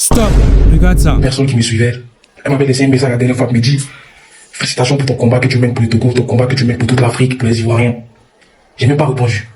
Stop, regarde ça. Une personne qui me suivait, elle m'avait laissé un message la dernière fois, elle me dit félicitations pour ton combat que tu mènes pour le Togo, ton combat que tu mènes pour toute l'Afrique, pour les Ivoiriens. J'ai même pas répondu.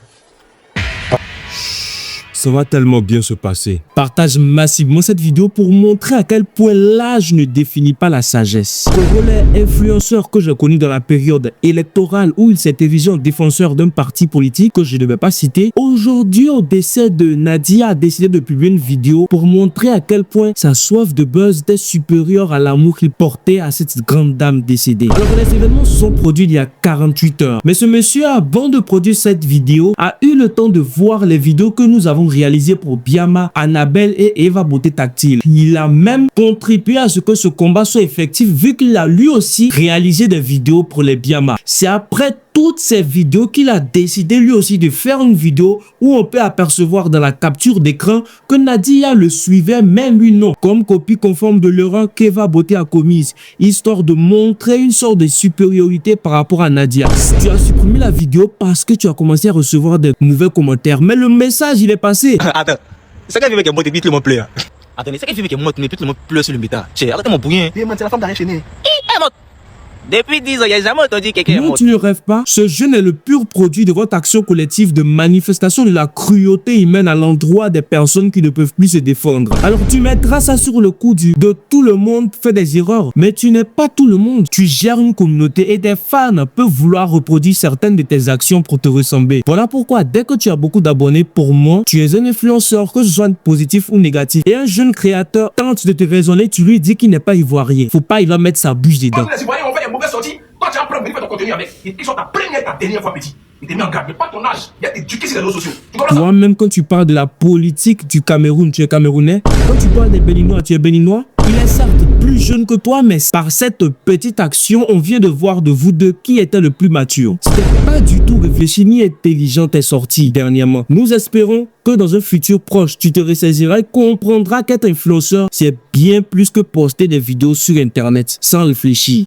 Ça va tellement bien se passer. Partage massivement cette vidéo pour montrer à quel point l'âge ne définit pas la sagesse. Congolais influenceur que j'ai connu dans la période électorale où il s'est érigé en défenseur d'un parti politique que je ne vais pas citer. Aujourd'hui, au décès de Nadia, a décidé de publier une vidéo pour montrer à quel point sa soif de buzz était supérieure à l'amour qu'il portait à cette grande dame décédée. Alors les événements se sont produits il y a 48 heures. Mais ce monsieur, avant de produire cette vidéo, a eu le temps de voir les vidéos que nous avons réalisé pour Biama, Annabelle et Eva Beauté Tactile. Il a même contribué à ce que ce combat soit effectif vu qu'il a lui aussi réalisé des vidéos pour les Biama. C'est après toutes ces vidéos qu'il a décidé lui aussi de faire une vidéo où on peut apercevoir dans la capture d'écran que Nadia le suivait mais lui non, comme copie conforme de l'erreur qu'Eva Beauté a commise, histoire de montrer une sorte de supériorité par rapport à Nadia. Tu as supprimé la vidéo parce que tu as commencé à recevoir des mauvais commentaires, mais le message il est passé. Attends, c'est quand il veut que moi te le monde pleure. Attendez, c'est quand il veut que moi te le monde pleure sur le métal. Arrêtez mon bouillon. C'est la femme d'Arrêt Chéné. Depuis 10 ans, il n'y a jamais entendu quelqu'un est Non, mort. tu ne rêves pas. Ce jeune est le pur produit de votre action collective de manifestation de la cruauté humaine à l'endroit des personnes qui ne peuvent plus se défendre. Alors tu mettras ça sur le coup de tout le monde fait des erreurs. Mais tu n'es pas tout le monde. Tu gères une communauté et des fans peuvent vouloir reproduire certaines de tes actions pour te ressembler. Voilà pourquoi dès que tu as beaucoup d'abonnés, pour moi, tu es un influenceur, que ce soit positif ou négatif. Et un jeune créateur tente de te raisonner, tu lui dis qu'il n'est pas ivoirien. Faut pas, il va mettre sa bûche dedans. Quand les Ivoiriens ont fait des mauvaises sorties, toi tu as pris ton contenu avec. Ils sont ta première, ta dernière fois petit. Ils te mettent en garde, mais pas ton âge. Il y a éduqué sur les réseaux sociaux. Tu comprends ça? Toi, même quand tu parles de la politique du Cameroun, tu es camerounais. Quand tu parles des Béninois, tu es béninois. Il est certes plus jeune que toi, mais par cette petite action, on vient de voir de vous deux qui était le plus mature. C'était pas du tout réfléchi ni intelligent tes sorties dernièrement. Nous espérons que dans un futur proche, tu te ressaisiras et comprendras qu'être influenceur, c'est bien plus que poster des vidéos sur Internet sans réfléchir.